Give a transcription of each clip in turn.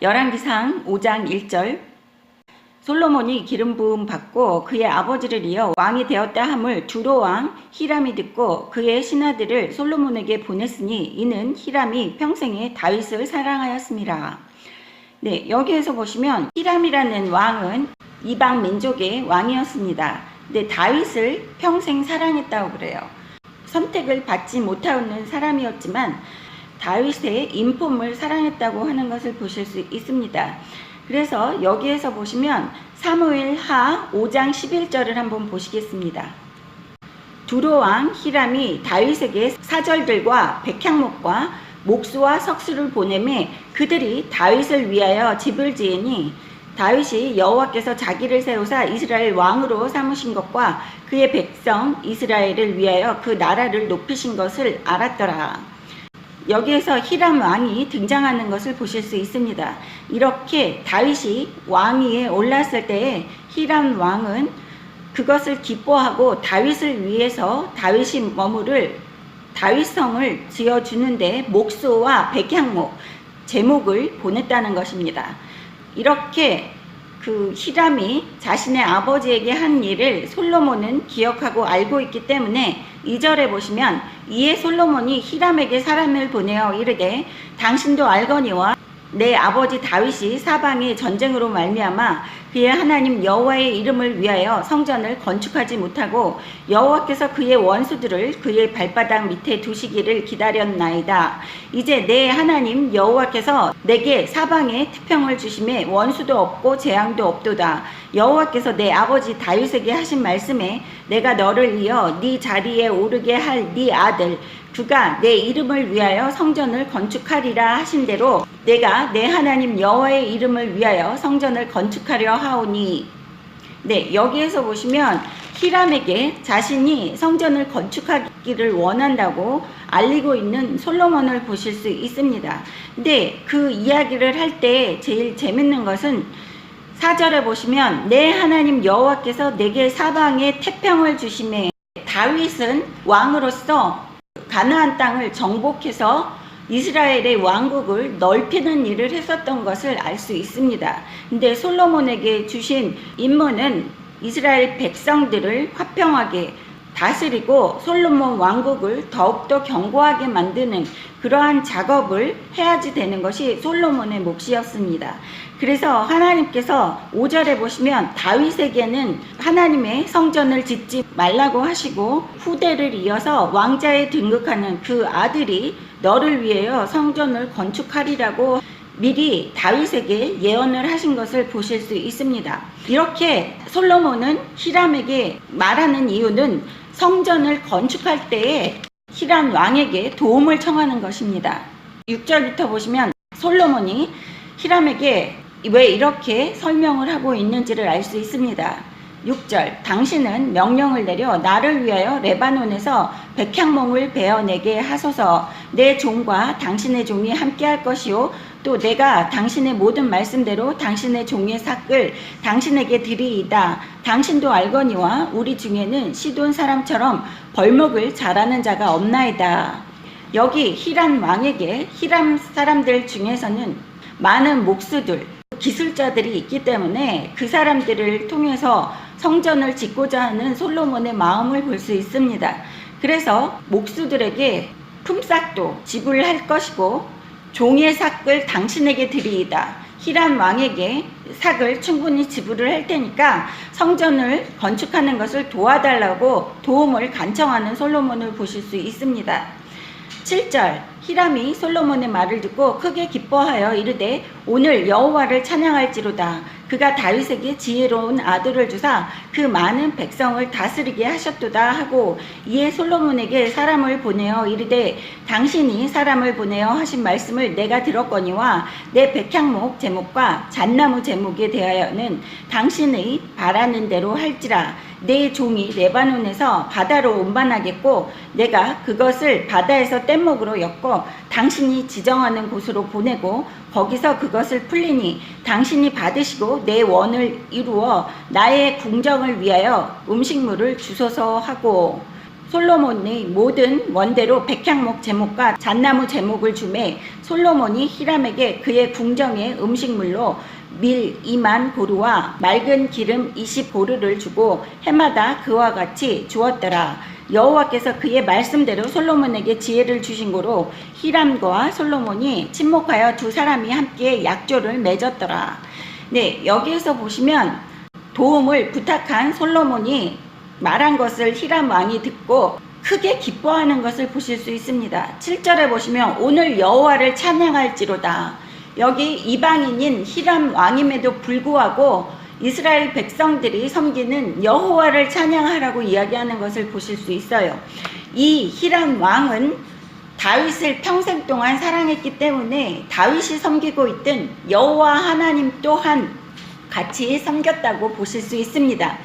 열왕기상 5장 1절 솔로몬이 기름 부음 받고 그의 아버지를 이어 왕이 되었다 함을 두로왕 히람이 듣고 그의 신하들을 솔로몬에게 보냈으니 이는 히람이 평생에 다윗을 사랑하였습니다. 네, 여기에서 보시면 히람이라는 왕은 이방 민족의 왕이었습니다. 근데 다윗을 평생 사랑했다고 그래요. 선택을 받지 못하는 사람이었지만 다윗의 인품을 사랑했다고 하는 것을 보실 수 있습니다. 그래서 여기에서 보시면 사무엘하 5장 11절을 한번 보시겠습니다. 두로왕 히람이 다윗에게 사절들과 백향목과 목수와 석수를 보내매 그들이 다윗을 위하여 집을 지으니 다윗이 여호와께서 자기를 세우사 이스라엘 왕으로 삼으신 것과 그의 백성 이스라엘을 위하여 그 나라를 높이신 것을 알았더라. 여기에서 히람 왕이 등장하는 것을 보실 수 있습니다. 이렇게 다윗이 왕위에 올랐을 때에 히람 왕은 그것을 기뻐하고 다윗을 위해서 다윗이 머무를 다윗성을 지어주는데 목수와 백향목, 제목을 보냈다는 것입니다. 이렇게 그 히람이 자신의 아버지에게 한 일을 솔로몬은 기억하고 알고 있기 때문에 2절에 보시면 이에 솔로몬이 히람에게 사람을 보내어 이르되 당신도 알거니와 내 아버지 다윗이 사방에 전쟁으로 말미암아 그의 하나님 여호와의 이름을 위하여 성전을 건축하지 못하고 여호와께서 그의 원수들을 그의 발바닥 밑에 두시기를 기다렸나이다. 이제 내 하나님 여호와께서 내게 사방에 태평을 주심에 원수도 없고 재앙도 없도다. 여호와께서 내 아버지 다윗에게 하신 말씀에 내가 너를 이어 네 자리에 오르게 할 네 아들 그가 내 이름을 위하여 성전을 건축하리라 하신 대로 내가 내 하나님 여호와의 이름을 위하여 성전을 건축하려 하오니. 네, 여기에서 보시면 히람에게 자신이 성전을 건축하기를 원한다고 알리고 있는 솔로몬을 보실 수 있습니다. 근데 그 이야기를 할 때 제일 재밌는 것은 4절에 보시면 내 하나님 여호와께서 내게 사방에 태평을 주심에 다윗은 왕으로서 가나안 땅을 정복해서 이스라엘의 왕국을 넓히는 일을 했었던 것을 알 수 있습니다. 근데 솔로몬에게 주신 임무는 이스라엘 백성들을 화평하게 다스리고 솔로몬 왕국을 더욱더 견고하게 만드는 그러한 작업을 해야지 되는 것이 솔로몬의 몫이었습니다. 그래서 하나님께서 5절에 보시면 다윗에게는 하나님의 성전을 짓지 말라고 하시고 후대를 이어서 왕자에 등극하는 그 아들이 너를 위하여 성전을 건축하리라고 미리 다윗에게 예언을 하신 것을 보실 수 있습니다. 이렇게 솔로몬은 히람에게 말하는 이유는 성전을 건축할 때에 히람 왕에게 도움을 청하는 것입니다. 6절부터 보시면 솔로몬이 히람에게 왜 이렇게 설명을 하고 있는지를 알 수 있습니다. 6절 당신은 명령을 내려 나를 위하여 레바논에서 백향목을 베어내게 하소서. 내 종과 당신의 종이 함께할 것이요 또 내가 당신의 모든 말씀대로 당신의 종의 삭을 당신에게 드리이다. 당신도 알거니와 우리 중에는 시돈 사람처럼 벌목을 잘하는 자가 없나이다. 여기 히람 왕에게 히람 사람들 중에서는 많은 목수들 기술자들이 있기 때문에 그 사람들을 통해서 성전을 짓고자 하는 솔로몬의 마음을 볼 수 있습니다. 그래서 목수들에게 품삯도 지불할 것이고 종의 삭을 당신에게 드리이다. 히람 왕에게 삭을 충분히 지불을 할 테니까 성전을 건축하는 것을 도와달라고 도움을 간청하는 솔로몬을 보실 수 있습니다. 7절 히람이 솔로몬의 말을 듣고 크게 기뻐하여 이르되 오늘 여호와를 찬양할지로다. 그가 다윗에게 지혜로운 아들을 주사 그 많은 백성을 다스리게 하셨도다 하고 이에 솔로몬에게 사람을 보내어 이르되 당신이 사람을 보내어 하신 말씀을 내가 들었거니와 내 백향목 제목과 잣나무 제목에 대하여는 당신의 바라는 대로 할지라. 내 종이 레바논에서 바다로 운반하겠고 내가 그것을 바다에서 뗏목으로 엮어 당신이 지정하는 곳으로 보내고 거기서 그것을 풀리니 당신이 받으시고 내 원을 이루어 나의 궁정을 위하여 음식물을 주소서 하고. 솔로몬의 모든 원대로 백향목 제목과 잣나무 제목을 주매 솔로몬이 히람에게 그의 궁정의 음식물로 밀 2만 고루와 맑은 기름 20고루를 주고 해마다 그와 같이 주었더라. 여호와께서 그의 말씀대로 솔로몬에게 지혜를 주신 고로 히람과 솔로몬이 친목하여 두 사람이 함께 약조를 맺었더라. 네, 여기에서 보시면 도움을 부탁한 솔로몬이 말한 것을 히람 왕이 듣고 크게 기뻐하는 것을 보실 수 있습니다. 7절에 보시면 오늘 여호와를 찬양할지로다. 여기 이방인인 히람 왕임에도 불구하고 이스라엘 백성들이 섬기는 여호와를 찬양하라고 이야기하는 것을 보실 수 있어요. 이 히람 왕은 다윗을 평생 동안 사랑했기 때문에 다윗이 섬기고 있던 여호와 하나님 또한 같이 섬겼다고 보실 수 있습니다.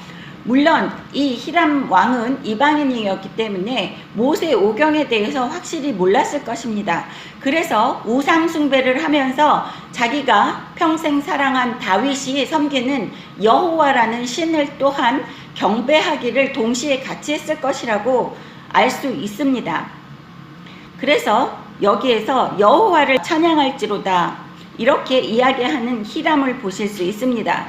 물론 이 히람 왕은 이방인이었기 때문에 모세 오경에 대해서 확실히 몰랐을 것입니다. 그래서 우상 숭배를 하면서 자기가 평생 사랑한 다윗이 섬기는 여호와라는 신을 또한 경배하기를 동시에 같이 했을 것이라고 알 수 있습니다. 그래서 여기에서 여호와를 찬양할지로다 이렇게 이야기하는 히람을 보실 수 있습니다.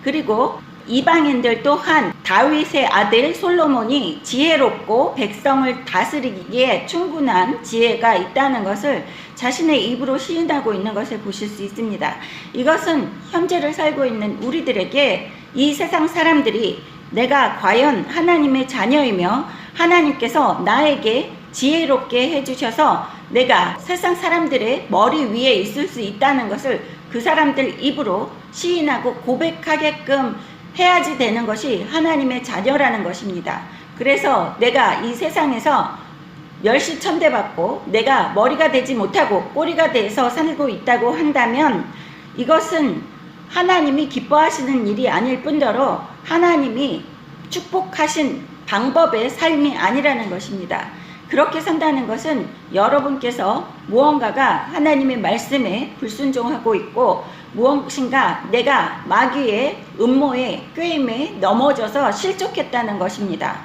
그리고 이방인들 또한 다윗의 아들 솔로몬이 지혜롭고 백성을 다스리기에 충분한 지혜가 있다는 것을 자신의 입으로 시인하고 있는 것을 보실 수 있습니다. 이것은 현재를 살고 있는 우리들에게 이 세상 사람들이 내가 과연 하나님의 자녀이며 하나님께서 나에게 지혜롭게 해주셔서 내가 세상 사람들의 머리 위에 있을 수 있다는 것을 그 사람들 입으로 시인하고 고백하게끔 해야지 되는 것이 하나님의 자녀라는 것입니다. 그래서 내가 이 세상에서 멸시천대받고 내가 머리가 되지 못하고 꼬리가 돼서 살고 있다고 한다면 이것은 하나님이 기뻐하시는 일이 아닐 뿐더러 하나님이 축복하신 방법의 삶이 아니라는 것입니다. 그렇게 산다는 것은 여러분께서 무언가가 하나님의 말씀에 불순종하고 있고 무엇인가 내가 마귀의 음모에 꾀임에 넘어져서 실족했다는 것입니다.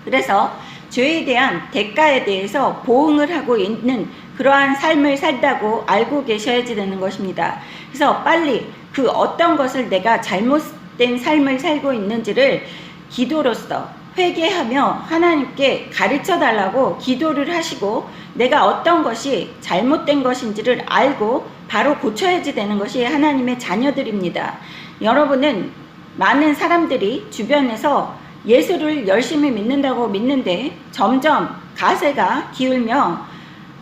그래서 죄에 대한 대가에 대해서 보응을 하고 있는 그러한 삶을 살다고 알고 계셔야지 되는 것입니다. 그래서 빨리 그 어떤 것을 내가 잘못된 삶을 살고 있는지를 기도로서 회개하며 하나님께 가르쳐 달라고 기도를 하시고 내가 어떤 것이 잘못된 것인지를 알고 바로 고쳐야지 되는 것이 하나님의 자녀들입니다. 여러분은 많은 사람들이 주변에서 예수를 열심히 믿는다고 믿는데 점점 가세가 기울며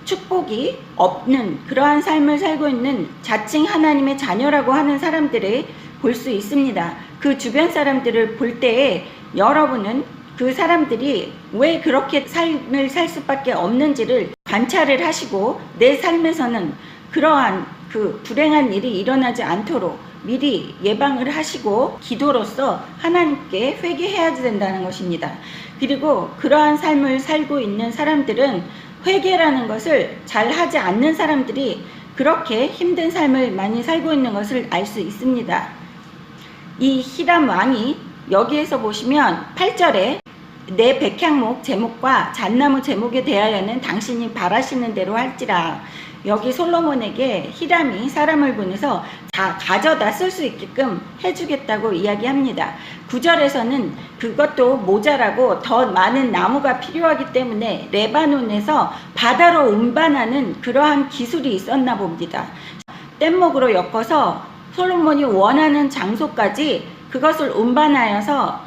축복이 없는 그러한 삶을 살고 있는 자칭 하나님의 자녀라고 하는 사람들을 볼 수 있습니다. 그 주변 사람들을 볼 때에 여러분은 그 사람들이 왜 그렇게 삶을 살 수밖에 없는지를 관찰을 하시고 내 삶에서는 그러한 그 불행한 일이 일어나지 않도록 미리 예방을 하시고 기도로서 하나님께 회개해야 된다는 것입니다. 그리고 그러한 삶을 살고 있는 사람들은 회개라는 것을 잘 하지 않는 사람들이 그렇게 힘든 삶을 많이 살고 있는 것을 알 수 있습니다. 이 히람 왕이 여기에서 보시면 8절에 내 백향목 제목과 잣나무 제목에 대하여는 당신이 바라시는 대로 할지라. 여기 솔로몬에게 히람이 사람을 보내서 다 가져다 쓸 수 있게끔 해주겠다고 이야기합니다. 9절에서는 그것도 모자라고 더 많은 나무가 필요하기 때문에 레바논에서 바다로 운반하는 그러한 기술이 있었나 봅니다. 뗏목으로 엮어서 솔로몬이 원하는 장소까지 그것을 운반하여서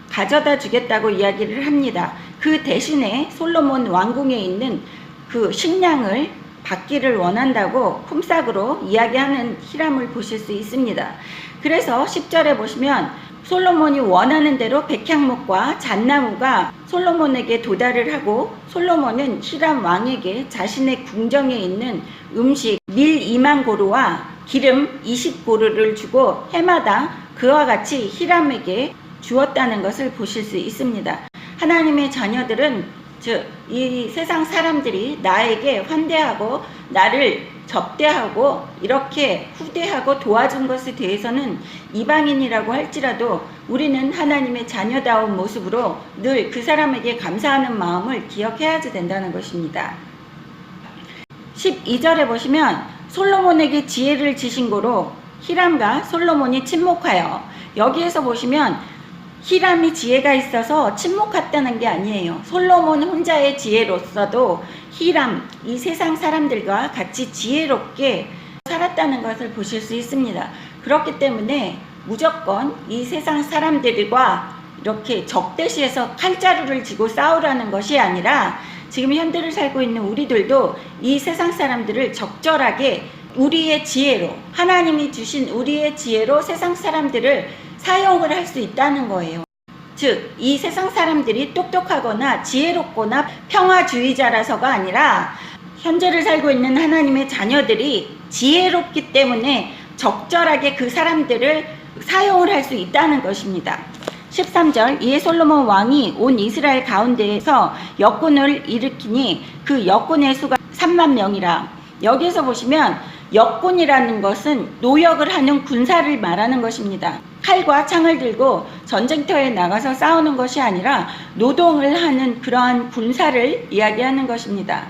가져다 주겠다고 이야기를 합니다. 그 대신에 솔로몬 왕궁에 있는 그 식량을 받기를 원한다고 품삯으로 이야기하는 히람을 보실 수 있습니다. 그래서 10절에 보시면 솔로몬이 원하는 대로 백향목과 잣나무가 솔로몬에게 도달을 하고 솔로몬은 히람 왕에게 자신의 궁정에 있는 음식 밀 2만 고루와 기름 20고루를 주고 해마다 그와 같이 히람에게 주었다는 것을 보실 수 있습니다. 하나님의 자녀들은 즉 이 세상 사람들이 나에게 환대하고 나를 접대하고 이렇게 후대하고 도와준 것에 대해서는 이방인이라고 할지라도 우리는 하나님의 자녀다운 모습으로 늘 그 사람에게 감사하는 마음을 기억해야지 된다는 것입니다. 12절에 보시면 솔로몬에게 지혜를 지신 고로 히람과 솔로몬이 친목하여, 여기에서 보시면 히람이 지혜가 있어서 친목했다는 게 아니에요. 솔로몬 혼자의 지혜로서도 히람, 이 세상 사람들과 같이 지혜롭게 살았다는 것을 보실 수 있습니다. 그렇기 때문에 무조건 이 세상 사람들과 이렇게 적대시해서 칼자루를 쥐고 싸우라는 것이 아니라 지금 현대를 살고 있는 우리들도 이 세상 사람들을 적절하게 우리의 지혜로, 하나님이 주신 우리의 지혜로 세상 사람들을 사용을 할 수 있다는 거예요. 즉, 이 세상 사람들이 똑똑하거나 지혜롭거나 평화주의자라서가 아니라 현재를 살고 있는 하나님의 자녀들이 지혜롭기 때문에 적절하게 그 사람들을 사용을 할 수 있다는 것입니다. 13절, 이에 솔로몬 왕이 온 이스라엘 가운데에서 역군을 일으키니 그 역군의 수가 3만 명이라. 여기에서 보시면 역군이라는 것은 노역을 하는 군사를 말하는 것입니다. 칼과 창을 들고 전쟁터에 나가서 싸우는 것이 아니라 노동을 하는 그러한 군사를 이야기하는 것입니다.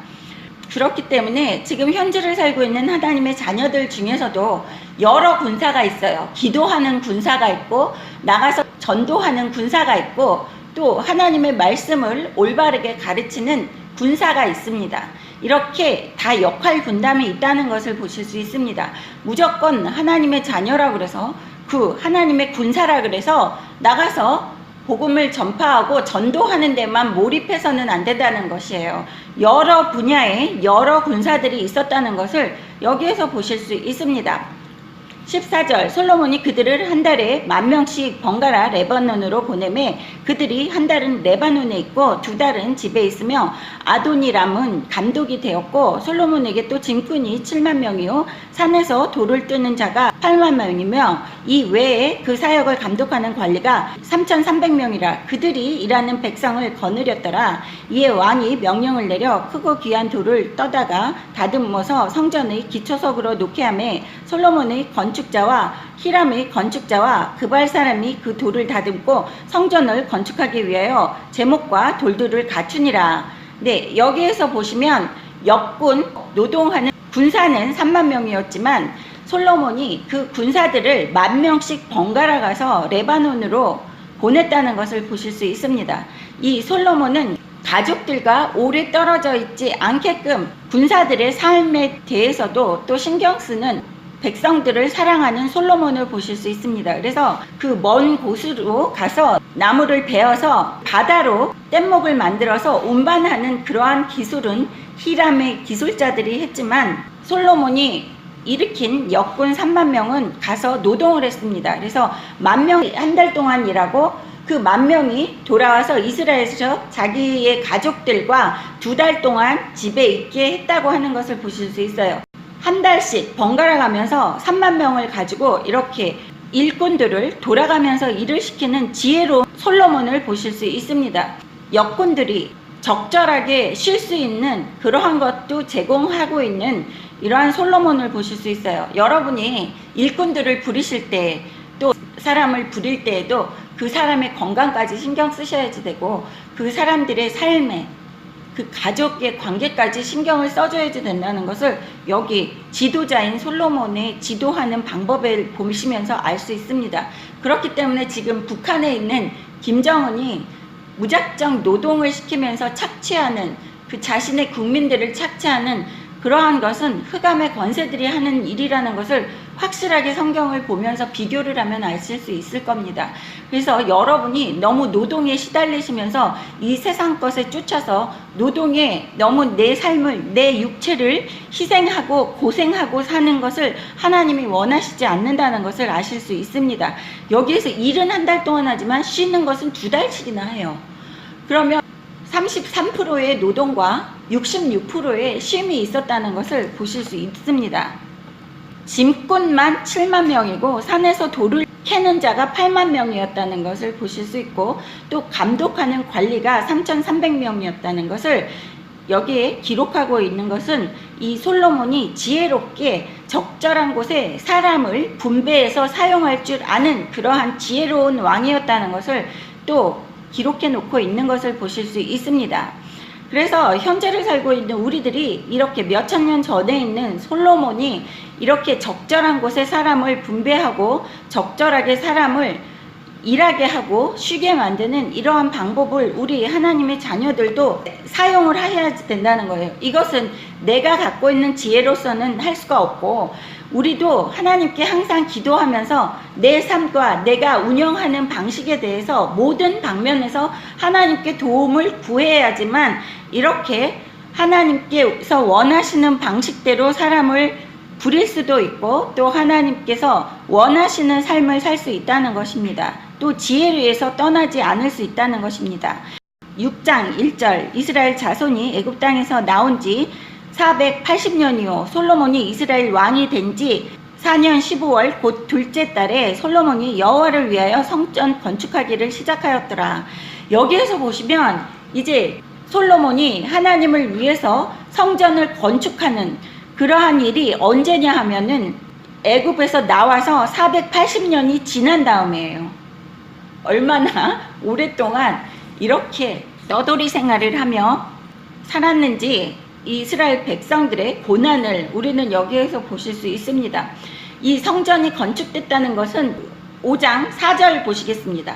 그렇기 때문에 지금 현재를 살고 있는 하나님의 자녀들 중에서도 여러 군사가 있어요. 기도하는 군사가 있고 나가서 전도하는 군사가 있고 또 하나님의 말씀을 올바르게 가르치는 군사가 있습니다. 이렇게 다 역할 분담이 있다는 것을 보실 수 있습니다. 무조건 하나님의 자녀라 그래서 그 하나님의 군사라 그래서 나가서 복음을 전파하고 전도하는 데만 몰입해서는 안 된다는 것이에요. 여러 분야에 여러 군사들이 있었다는 것을 여기에서 보실 수 있습니다. 14절, 솔로몬이 그들을 한 달에 10,000명씩 번갈아 레바논으로 보내매 그들이 한 달은 레바논에 있고 2달은 집에 있으며 아도니람은 감독이 되었고 솔로몬에게 또 짐꾼이 7만 명이요 산에서 돌을 뜨는 자가 8만 명이며 이 외에 그 사역을 감독하는 관리가 3,300명이라. 그들이 일하는 백성을 거느렸더라. 이에 왕이 명령을 내려 크고 귀한 돌을 떠다가 다듬어서 성전의 기초석으로 놓게 하매 솔로몬의 건축자와 히람의 건축자와 그발 사람이 그 돌을 다듬고 성전을 건축하기 위하여 제목과 돌들을 갖추니라. 네, 여기에서 보시면 역군 노동하는 군사는 3만 명이었지만 솔로몬이 그 군사들을 10,000명씩 번갈아 가서 레바논으로 보냈다는 것을 보실 수 있습니다. 이 솔로몬은 가족들과 오래 떨어져 있지 않게끔 군사들의 삶에 대해서도 또 신경 쓰는 백성들을 사랑하는 솔로몬을 보실 수 있습니다. 그래서 그 먼 곳으로 가서 나무를 베어서 바다로 뗏목을 만들어서 운반하는 그러한 기술은 히람의 기술자들이 했지만 솔로몬이 일으킨 역군 3만 명은 가서 노동을 했습니다. 그래서 10,000명이 한 달 동안 일하고 그 10,000명이 돌아와서 이스라엘에서 자기의 가족들과 2달 동안 집에 있게 했다고 하는 것을 보실 수 있어요. 한 달씩 번갈아 가면서 3만 명을 가지고 이렇게 일꾼들을 돌아가면서 일을 시키는 지혜로운 솔로몬을 보실 수 있습니다. 역군들이 적절하게 쉴 수 있는 그러한 것도 제공하고 있는 이러한 솔로몬을 보실 수 있어요. 여러분이 일꾼들을 부리실 때 또 사람을 부릴 때에도 그 사람의 건강까지 신경 쓰셔야지 되고 그 사람들의 삶에 그 가족의 관계까지 신경을 써줘야지 된다는 것을 여기 지도자인 솔로몬의 지도하는 방법을 보시면서 알 수 있습니다. 그렇기 때문에 지금 북한에 있는 김정은이 무작정 노동을 시키면서 착취하는 그 자신의 국민들을 착취하는 그러한 것은 흑암의 권세들이 하는 일이라는 것을 확실하게 성경을 보면서 비교를 하면 아실 수 있을 겁니다. 그래서 여러분이 너무 노동에 시달리시면서 이 세상 것에 쫓아서 노동에 너무 내 삶을, 내 육체를 희생하고 고생하고 사는 것을 하나님이 원하시지 않는다는 것을 아실 수 있습니다. 여기에서 일은 한 달 동안 하지만 쉬는 것은 2달씩이나 해요. 그러면 33%의 노동과 66%의 쉼이 있었다는 것을 보실 수 있습니다. 짐꾼만 7만 명이고 산에서 돌을 캐는 자가 8만 명이었다는 것을 보실 수 있고 또 감독하는 관리가 3,300명이었다는 것을 여기에 기록하고 있는 것은 이 솔로몬이 지혜롭게 적절한 곳에 사람을 분배해서 사용할 줄 아는 그러한 지혜로운 왕이었다는 것을 또 기록해 놓고 있는 것을 보실 수 있습니다. 그래서 현재를 살고 있는 우리들이 이렇게 몇천 년 전에 있는 솔로몬이 이렇게 적절한 곳에 사람을 분배하고 적절하게 사람을 일하게 하고 쉬게 만드는 이러한 방법을 우리 하나님의 자녀들도 사용을 해야 된다는 거예요. 이것은 내가 갖고 있는 지혜로서는 할 수가 없고, 우리도 하나님께 항상 기도하면서 내 삶과 내가 운영하는 방식에 대해서 모든 방면에서 하나님께 도움을 구해야지만 이렇게 하나님께서 원하시는 방식대로 사람을 부릴 수도 있고 또 하나님께서 원하시는 삶을 살 수 있다는 것입니다. 또 지혜를 위해서 떠나지 않을 수 있다는 것입니다. 6장 1절 이스라엘 자손이 애굽 땅에서 나온 지 480년 이후 솔로몬이 이스라엘 왕이 된 지 4년 15월 곧 둘째 달에 솔로몬이 여호와를 위하여 성전 건축하기를 시작하였더라. 여기에서 보시면 이제 솔로몬이 하나님을 위해서 성전을 건축하는 그러한 일이 언제냐 하면은 애굽에서 나와서 480년이 지난 다음이에요. 얼마나 오랫동안 이렇게 떠돌이 생활을 하며 살았는지 이스라엘 백성들의 고난을 우리는 여기에서 보실 수 있습니다. 이 성전이 건축됐다는 것은 5장 4절 보시겠습니다.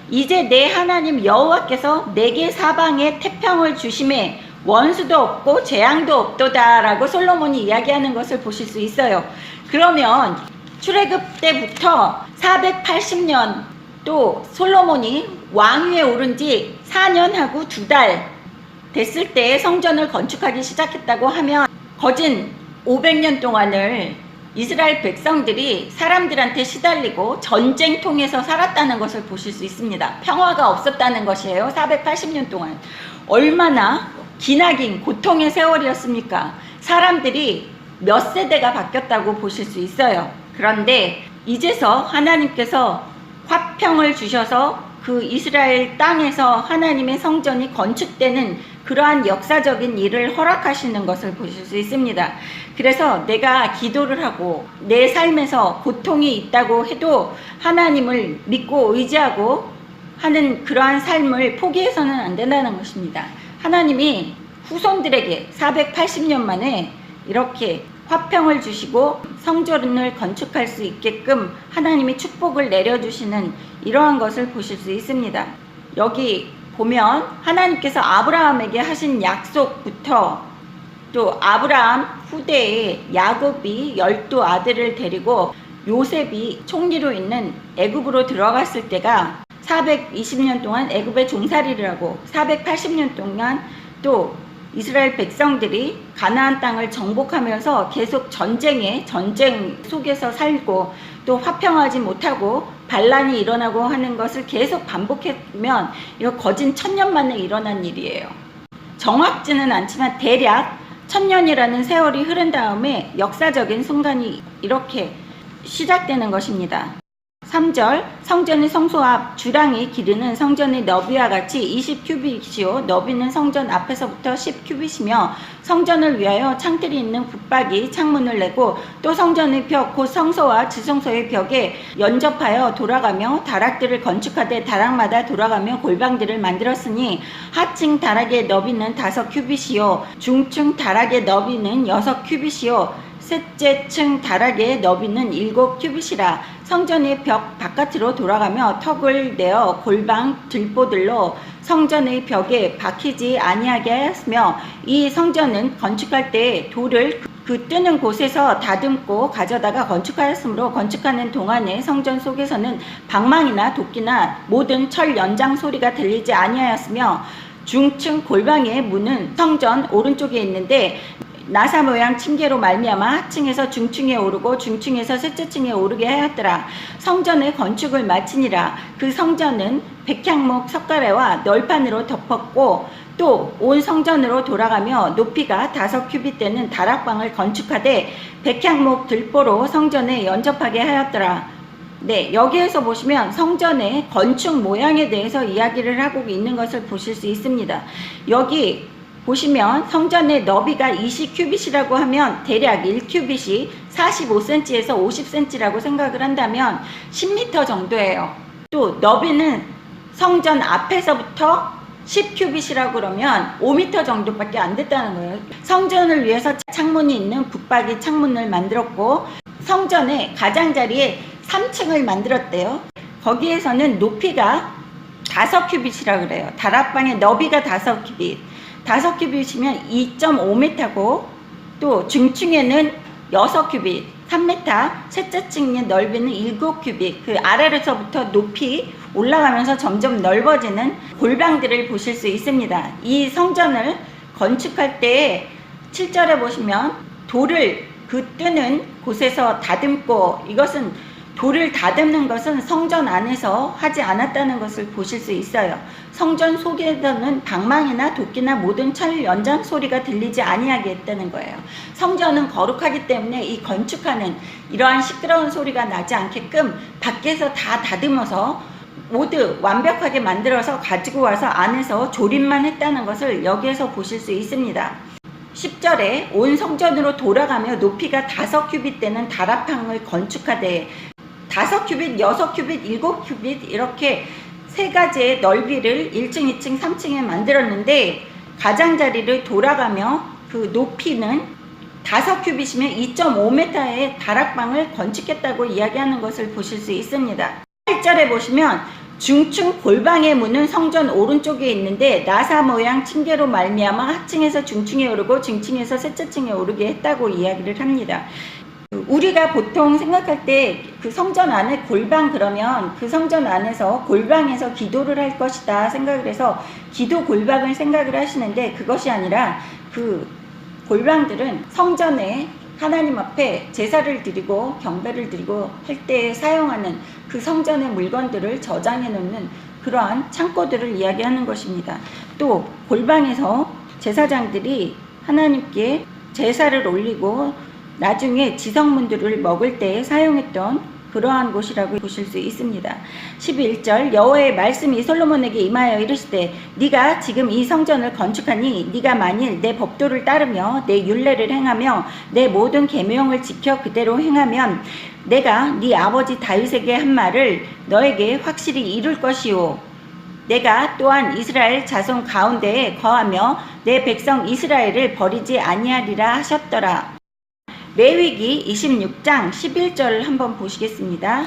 이제 내 하나님 여호와께서 내게 사방에 태평을 주심에 원수도 없고 재앙도 없도다 라고 솔로몬이 이야기하는 것을 보실 수 있어요. 그러면 출애굽 때부터 480년 또 솔로몬이 왕위에 오른 지 4년하고 2달 됐을 때 성전을 건축하기 시작했다고 하면 거진 500년 동안을 이스라엘 백성들이 사람들한테 시달리고 전쟁통에서 살았다는 것을 보실 수 있습니다. 평화가 없었다는 것이에요. 480년 동안. 얼마나 기나긴 고통의 세월이었습니까? 사람들이 몇 세대가 바뀌었다고 보실 수 있어요. 그런데 이제서 하나님께서 화평을 주셔서 그 이스라엘 땅에서 하나님의 성전이 건축되는 그러한 역사적인 일을 허락하시는 것을 보실 수 있습니다. 그래서 내가 기도를 하고 내 삶에서 고통이 있다고 해도 하나님을 믿고 의지하고 하는 그러한 삶을 포기해서는 안 된다는 것입니다. 하나님이 후손들에게 480년 만에 이렇게 화평을 주시고 성전을 건축할 수 있게끔 하나님이 축복을 내려주시는 이러한 것을 보실 수 있습니다. 여기 보면 하나님께서 아브라함에게 하신 약속부터 또 아브라함 후대에 야곱이 12아들을 데리고 요셉이 총리로 있는 애굽으로 들어갔을 때가 420년 동안 애굽에 종살이를 하고 480년 동안 또 이스라엘 백성들이 가나안 땅을 정복하면서 계속 전쟁 속에서 살고 또 화평하지 못하고 반란이 일어나고 하는 것을 계속 반복하면 이거 거진 1000년 만에 일어난 일이에요. 정확지는 않지만 대략 1000년이라는 세월이 흐른 다음에 역사적인 순간이 이렇게 시작되는 것입니다. 3절 성전의 성소 앞 주랑이 기르는 성전의 너비와 같이 20큐빗이요 너비는 성전 앞에서부터 10큐빗이며 성전을 위하여 창틀이 있는 붙박이 창문을 내고 또 성전의 벽 곧 성소와 지성소의 벽에 연접하여 돌아가며 다락들을 건축하되 다락마다 돌아가며 골방들을 만들었으니 하층 다락의 너비는 5큐빗이요 중층 다락의 너비는 6큐빗이요 셋째 층 다락의 너비는 7큐빗이라. 성전의 벽 바깥으로 돌아가며 턱을 내어 골방 들보들로 성전의 벽에 박히지 아니하게 하였으며 이 성전은 건축할 때 돌을 그 뜨는 곳에서 다듬고 가져다가 건축하였으므로 건축하는 동안에 성전 속에서는 방망이나 도끼나 모든 철 연장 소리가 들리지 아니하였으며 중층 골방의 문은 성전 오른쪽에 있는데 나사 모양 층계로 말미암아 하층에서 중층에 오르고 중층에서 셋째 층에 오르게 하였더라. 성전의 건축을 마치니라. 그 성전은 백향목 석가래와 널판으로 덮었고 또 온 성전으로 돌아가며 높이가 5큐빗 되는 다락방을 건축하되 백향목 들보로 성전에 연접하게 하였더라. 네, 여기에서 보시면 성전의 건축 모양에 대해서 이야기를 하고 있는 것을 보실 수 있습니다. 여기 보시면 성전의 너비가 20큐빗이라고 하면 대략 1큐빗이 45cm에서 50cm라고 생각을 한다면 10m 정도예요. 또 너비는 성전 앞에서부터 10큐빗이라고 그러면 5m 정도밖에 안 됐다는 거예요. 성전을 위해서 창문이 있는 붙박이 창문을 만들었고 성전의 가장자리에 3층을 만들었대요. 거기에서는 높이가 5큐빗이라고 그래요. 다락방의 너비가 5큐빗. 5큐빗이면 2.5m고 또 중층에는 6큐빗, 3m, 셋째 층의 넓이는 7큐빗. 그 아래로서부터 높이 올라가면서 점점 넓어지는 골방들을 보실 수 있습니다. 이 성전을 건축할 때 7절에 보시면 돌을 그 뜨는 곳에서 다듬고, 이것은 돌을 다듬는 것은 성전 안에서 하지 않았다는 것을 보실 수 있어요. 성전 속에서는 방망이나 도끼나 모든 철 연장 소리가 들리지 아니하게 했다는 거예요. 성전은 거룩하기 때문에 이 건축하는 이러한 시끄러운 소리가 나지 않게끔 밖에서 다 다듬어서 모두 완벽하게 만들어서 가지고 와서 안에서 조립만 했다는 것을 여기에서 보실 수 있습니다. 10절에 온 성전으로 돌아가며 높이가 5큐빗 되는 다락방을 건축하되 5큐빗, 6큐빗, 7큐빗 이렇게 세 가지의 넓이를 1층, 2층, 3층에 만들었는데 가장자리를 돌아가며 그 높이는 5큐빗이면 2.5m의 다락방을 건축했다고 이야기하는 것을 보실 수 있습니다. 8절에 보시면 중층 골방의 문은 성전 오른쪽에 있는데 나사 모양 층계로 말미암아 하층에서 중층에 오르고 중층에서 셋째 층에 오르게 했다고 이야기를 합니다. 우리가 보통 생각할 때 그 성전 안에 골방 그러면 그 성전 안에서 골방에서 기도를 할 것이다 생각을 해서 기도 골방을 생각을 하시는데, 그것이 아니라 그 골방들은 성전에 하나님 앞에 제사를 드리고 경배를 드리고 할 때 사용하는 그 성전의 물건들을 저장해 놓는 그러한 창고들을 이야기하는 것입니다. 또 골방에서 제사장들이 하나님께 제사를 올리고 나중에 지성문들을 먹을 때 사용했던 그러한 곳이라고 보실 수 있습니다. 11절 여호와의 말씀이 솔로몬에게 임하여 이르시되 네가 지금 이 성전을 건축하니 네가 만일 내 법도를 따르며 내 율례를 행하며 내 모든 계명을 지켜 그대로 행하면 내가 네 아버지 다윗에게 한 말을 너에게 확실히 이룰 것이요 내가 또한 이스라엘 자손 가운데에 거하며 내 백성 이스라엘을 버리지 아니하리라 하셨더라. 레위기 26장 11절을 한번 보시겠습니다.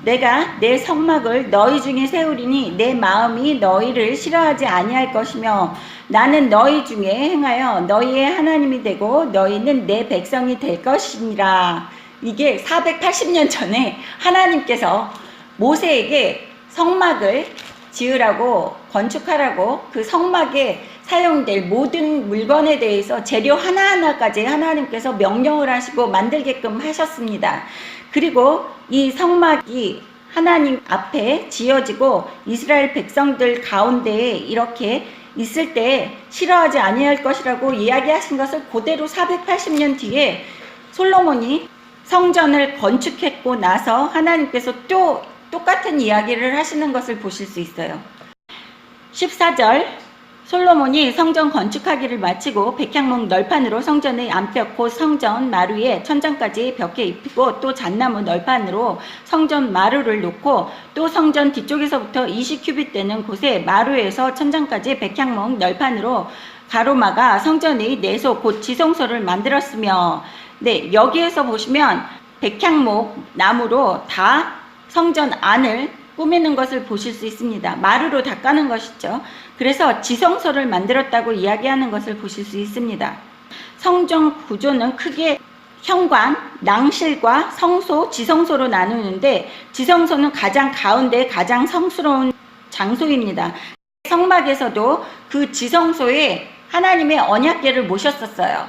내가 내 성막을 너희 중에 세우리니 내 마음이 너희를 싫어하지 아니할 것이며 나는 너희 중에 행하여 너희의 하나님이 되고 너희는 내 백성이 될 것이니라. 이게 480년 전에 하나님께서 모세에게 성막을 지으라고 건축하라고 그 성막에 사용될 모든 물건에 대해서 재료 하나하나까지 하나님께서 명령을 하시고 만들게끔 하셨습니다. 그리고 이 성막이 하나님 앞에 지어지고 이스라엘 백성들 가운데에 이렇게 있을 때 싫어하지 아니할 것이라고 이야기하신 것을 그대로 480년 뒤에 솔로몬이 성전을 건축했고 나서 하나님께서 또 똑같은 이야기를 하시는 것을 보실 수 있어요. 14절 솔로몬이 성전 건축하기를 마치고 백향목 널판으로 성전의 안벽 곧 성전 마루에 천장까지 벽에 입히고 또 잣나무 널판으로 성전 마루를 놓고 또 성전 뒤쪽에서부터 20큐빗 되는 곳에 마루에서 천장까지 백향목 널판으로 가로막아 성전의 내소 곧 지성소를 만들었으며, 네, 여기에서 보시면 백향목 나무로 다 성전 안을 꾸미는 것을 보실 수 있습니다. 마루로 닦아는 것이죠. 그래서 지성소를 만들었다고 이야기하는 것을 보실 수 있습니다. 성전 구조는 크게 현관, 낭실과 성소, 지성소로 나누는데 지성소는 가장 가운데 가장 성스러운 장소입니다. 성막에서도 그 지성소에 하나님의 언약궤를 모셨었어요.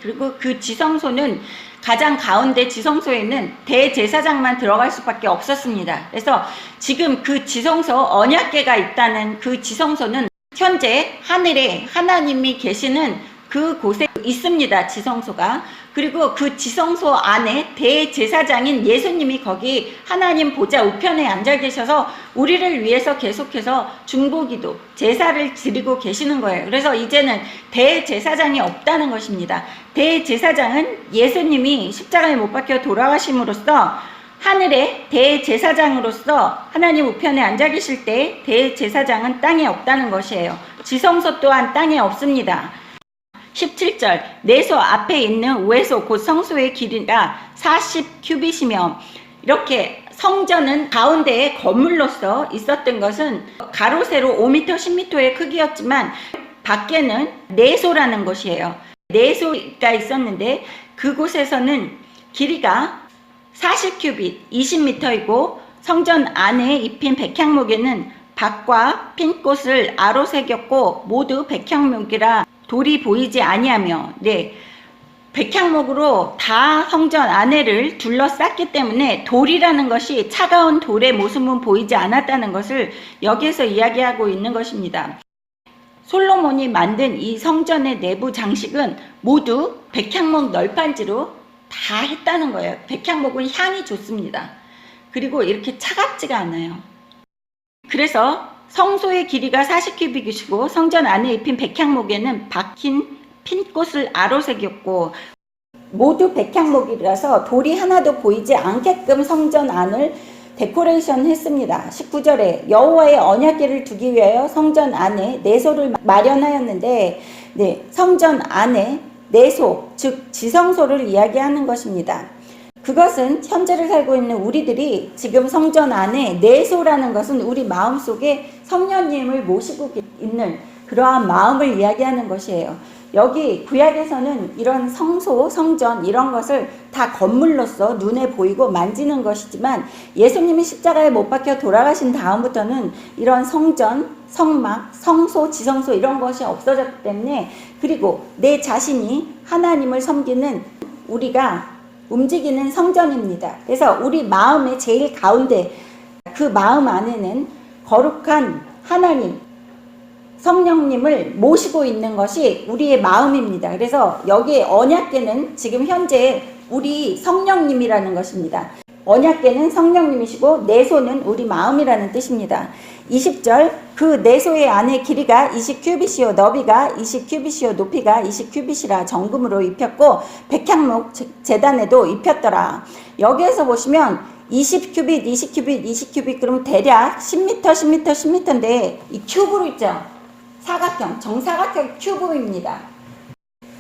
그리고 그 지성소는 가장 가운데 지성소에는 대제사장만 들어갈 수밖에 없었습니다. 그래서 지금 그 지성소 언약궤가 있다는 그 지성소는 현재 하늘에 하나님이 계시는 그곳에 있습니다. 지성소가. 그리고 그 지성소 안에 대제사장인 예수님이 거기 하나님 보좌 우편에 앉아 계셔서 우리를 위해서 계속해서 중보기도 제사를 드리고 계시는 거예요. 그래서 이제는 대제사장이 없다는 것입니다. 대제사장은 예수님이 십자가에 못 박혀 돌아가심으로써 하늘의 대제사장으로서 하나님 우편에 앉아 계실 때 대제사장은 땅에 없다는 것이에요. 지성소 또한 땅에 없습니다. 17절 내소 앞에 있는 외소 곧 성소의 길이가 40규빗이며 이렇게 성전은 가운데에 건물로서 있었던 것은 가로 세로 5m 10m의 크기였지만 밖에는 내소라는 것이에요. 내소가 있었는데 그곳에서는 길이가 40규빗 20m이고 성전 안에 입힌 백향목에는 박과 핀꽃을 아로 새겼고 모두 백향목이라 돌이 보이지 아니하며 백향목으로 다 성전 안에를 둘러쌌기 때문에 돌이라는 것이 차가운 돌의 모습은 보이지 않았다는 것을 여기에서 이야기하고 있는 것입니다. 솔로몬이 만든 이 성전의 내부 장식은 모두 백향목 널판지로 다 했다는 거예요. 백향목은 향이 좋습니다. 그리고 이렇게 차갑지가 않아요. 그래서 성소의 길이가 40규빗이시고 성전 안에 입힌 백향목에는 박힌 핀꽃을 아로새겼고 모두 백향목이라서 돌이 하나도 보이지 않게끔 성전 안을 데코레이션 했습니다. 19절에 여호와의 언약궤를 두기 위하여 성전 안에 내소를 마련하였는데 성전 안에 내소 즉 지성소를 이야기하는 것입니다. 그것은 현재를 살고 있는 우리들이 지금 성전 안에 내소라는 것은 우리 마음속에 성령님을 모시고 있는 그러한 마음을 이야기하는 것이에요. 여기 구약에서는 이런 성소, 성전 이런 것을 다 건물로서 눈에 보이고 만지는 것이지만 예수님이 십자가에 못 박혀 돌아가신 다음부터는 이런 성전, 성막, 성소, 지성소 이런 것이 없어졌기 때문에 그리고 내 자신이 하나님을 섬기는 우리가 움직이는 성전입니다. 그래서 우리 마음의 제일 가운데 그 마음 안에는 거룩한 하나님 성령님을 모시고 있는 것이 우리의 마음입니다. 그래서 여기에 언약궤는 지금 현재 우리 성령님이라는 것입니다. 언약궤는 성령님이시고 내소는 우리 마음이라는 뜻입니다. 20절 그 내소의 안의 길이가 20규빗이요 너비가 20규빗이요 높이가 20규빗이라 정금으로 입혔고 백향목 제단에도 입혔더라. 여기에서 보시면 20규빗 20규빗 20규빗 그러면 대략 10m 10m 10m인데 이 큐브로 있죠. 사각형 정사각형 큐브입니다.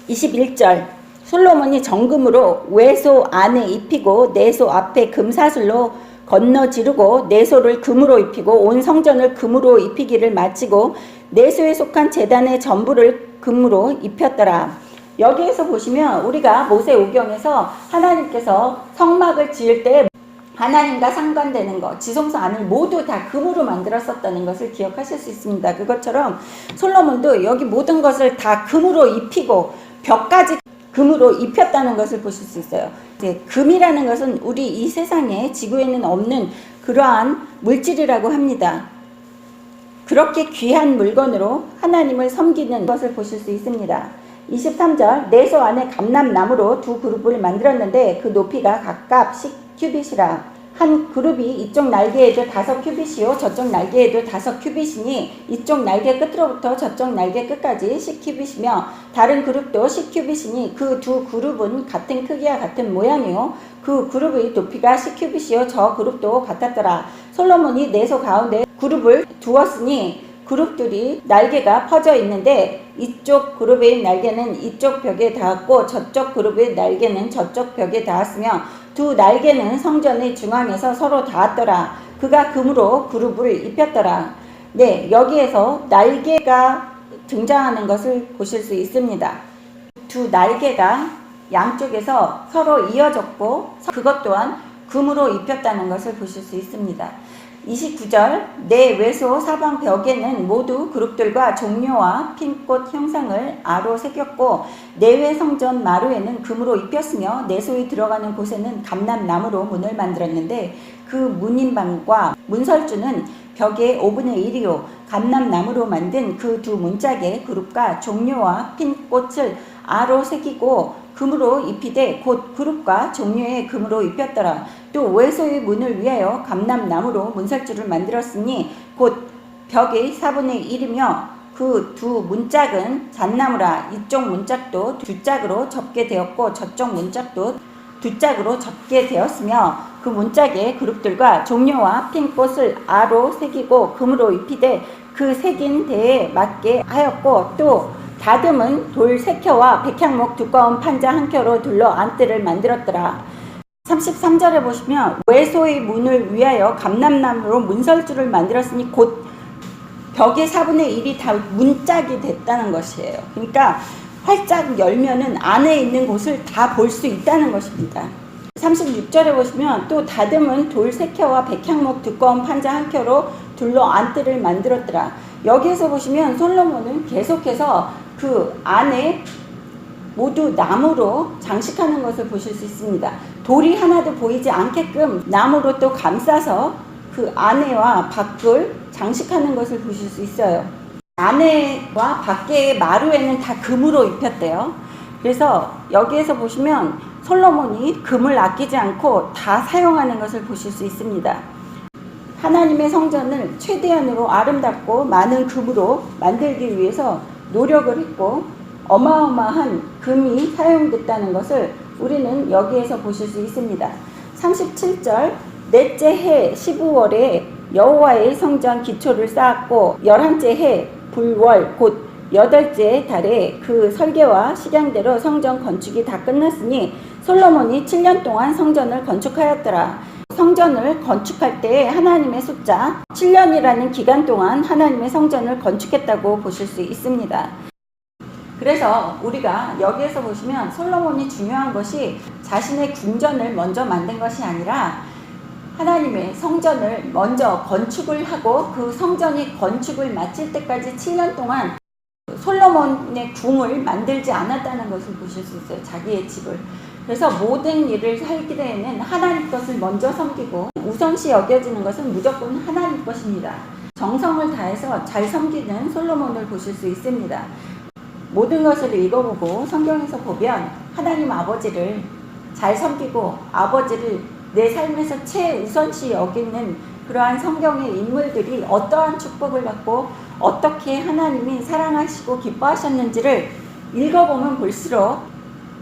21절 솔로몬이 정금으로 외소 안에 입히고 내소 앞에 금사슬로 건너 지르고 내소를 금으로 입히고 온 성전을 금으로 입히기를 마치고 내소에 속한 제단의 전부를 금으로 입혔더라. 여기에서 보시면 우리가 모세오경에서 하나님께서 성막을 지을 때 하나님과 상관되는 것, 지성소 안을 모두 다 금으로 만들었었다는 것을 기억하실 수 있습니다. 그것처럼 솔로몬도 여기 모든 것을 다 금으로 입히고 벽까지 금으로 입혔다는 것을 보실 수 있어요. 금이라는 것은 우리 이 세상에 지구에는 없는 그러한 물질이라고 합니다. 그렇게 귀한 물건으로 하나님을 섬기는 것을 보실 수 있습니다. 23절 내소 안에 감람나무로 두 그룹을 만들었는데 그 높이가 각각 10규빗이라 한 그룹이 이쪽 날개에도 5규빗이요 저쪽 날개에도 5규빗이니 이쪽 날개 끝으로부터 저쪽 날개 끝까지 10규빗이며 다른 그룹도 10규빗이니 그 두 그룹은 같은 크기와 같은 모양이요 그 그룹의 높이가 10규빗이요 저 그룹도 같았더라. 솔로몬이 내소 가운데 그룹을 두었으니 그룹들이 날개가 퍼져 있는데 이쪽 그룹의 날개는 이쪽 벽에 닿았고 저쪽 그룹의 날개는 저쪽 벽에 닿았으며 두 날개는 성전의 중앙에서 서로 닿았더라. 그가 금으로 그룹을 입혔더라. 여기에서 날개가 등장하는 것을 보실 수 있습니다. 두 날개가 양쪽에서 서로 이어졌고 그것 또한 금으로 입혔다는 것을 보실 수 있습니다. 29절 내 외소 사방 벽에는 모두 그룹들과 종려와 핀꽃 형상을 아로 새겼고 내외 성전 마루에는 금으로 입혔으며 내소에 들어가는 곳에는 감람나무로 문을 만들었는데 그 문인방과 문설주는 벽의 5분의 1이요 감람나무로 만든 그 두 문짝의 그룹과 종려와 핀꽃을 아로 새기고 금으로 입히되 곧 그룹과 종류의 금으로 입혔더라. 또 외소의 문을 위하여 감람나무로 문설주를 만들었으니 곧 벽의 4분의 1이며 그 두 문짝은 잣나무라. 이쪽 문짝도 두 짝으로 접게 되었고 저쪽 문짝도 두 짝으로 접게 되었으며 그 문짝의 그룹들과 종려와 핀꽃을 아로 새기고 금으로 입히되 그 새긴 데에 맞게 하였고 또 다듬은 돌 3켜와 백향목 두꺼운 판자 1켜로 둘러 안뜰을 만들었더라. 33절에 보시면 외소의 문을 위하여 감람나무로 문설주를 만들었으니 곧 벽의 4분의 1이 다 문짝이 됐다는 것이에요. 그러니까 활짝 열면은 안에 있는 곳을 다 볼 수 있다는 것입니다. 36절에 보시면 또 다듬은 돌 3켜와 백향목 두꺼운 판자 1켜로 둘러 안뜰을 만들었더라. 여기에서 보시면 솔로몬은 계속해서 그 안에 모두 나무로 장식하는 것을 보실 수 있습니다. 돌이 하나도 보이지 않게끔 나무로 또 감싸서 그 안에와 밖을 장식하는 것을 보실 수 있어요. 안에와 밖의 마루에는 다 금으로 입혔대요. 그래서 여기에서 보시면 솔로몬이 금을 아끼지 않고 다 사용하는 것을 보실 수 있습니다. 하나님의 성전을 최대한으로 아름답고 많은 금으로 만들기 위해서 노력을 했고 어마어마한 금이 사용됐다는 것을 우리는 여기에서 보실 수 있습니다. 37절 넷째 해 15월에 여호와의 성전 기초를 쌓았고 11째 해 불월 곧 8째 달에 그 설계와 식양대로 성전 건축이 다 끝났으니 솔로몬이 7년 동안 성전을 건축하였더라. 성전을 건축할 때 하나님의 숫자 7년이라는 기간 동안 하나님의 성전을 건축했다고 보실 수 있습니다. 그래서 우리가 여기에서 보시면 솔로몬이 중요한 것이 자신의 궁전을 먼저 만든 것이 아니라 하나님의 성전을 먼저 건축을 하고 그 성전이 건축을 마칠 때까지 7년 동안 솔로몬의 궁을 만들지 않았다는 것을 보실 수 있어요. 자기의 집을. 그래서 모든 일을 할 때에는 하나님 것을 먼저 섬기고 우선시 여겨지는 것은 무조건 하나님 것입니다. 정성을 다해서 잘 섬기는 솔로몬을 보실 수 있습니다. 모든 것을 읽어보고 성경에서 보면 하나님 아버지를 잘 섬기고 아버지를 내 삶에서 최우선시 여기는 그러한 성경의 인물들이 어떠한 축복을 받고 어떻게 하나님이 사랑하시고 기뻐하셨는지를 읽어보면 볼수록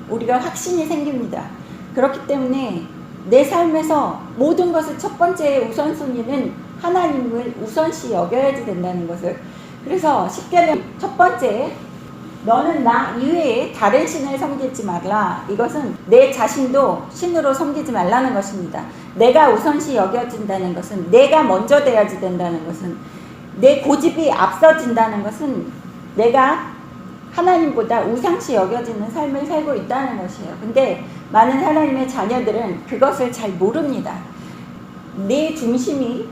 우리가 확신이 생깁니다. 그렇기 때문에 내 삶에서 모든 것을 첫 번째 우선순위는 하나님을 우선시 여겨야지 된다는 것을. 그래서 십계명 첫 번째 너는 나 이외에 다른 신을 섬기지 말라. 이것은 내 자신도 신으로 섬기지 말라는 것입니다. 내가 우선시 여겨진다는 것은 내가 먼저 돼야지 된다는 것은 내 고집이 앞서진다는 것은 내가 하나님보다 우상시 여겨지는 삶을 살고 있다는 것이에요. 근데 많은 하나님의 자녀들은 그것을 잘 모릅니다. 내 중심이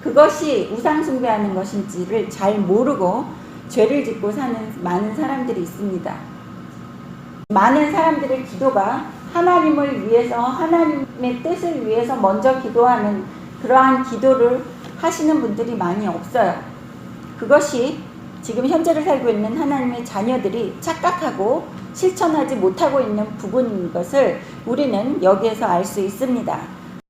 그것이 우상 숭배하는 것인지를 잘 모르고 죄를 짓고 사는 많은 사람들이 있습니다. 많은 사람들의 기도가 하나님을 위해서 하나님의 뜻을 위해서 먼저 기도하는 그러한 기도를 하시는 분들이 많이 없어요. 그것이 지금 현재를 살고 있는 하나님의 자녀들이 착각하고 실천하지 못하고 있는 부분인 것을 우리는 여기에서 알 수 있습니다.